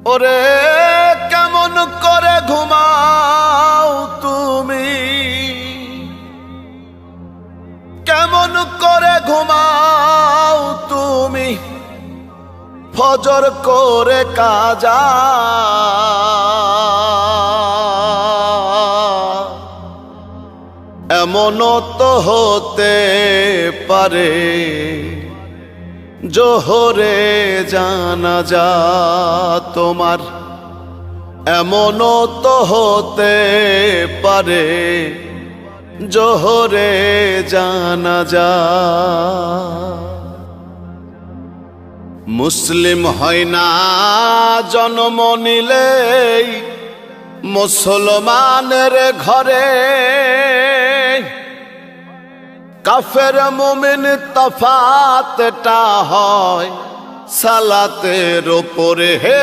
ওরে কেমন করে ঘুমাও তুমি, কেমন করে ঘুমাও তুমি ফজর করে কাজা। এমনও তো হতে পারে জোহরে জানাজা তোমার, এমনও তো হতে পারে জোহরে জানাজা। মুসলিম হয় না জন্ম নিলেই মুসলমানের ঘরে, কাফের মুমিন তফাতটা হয় সালাতের উপরে। হে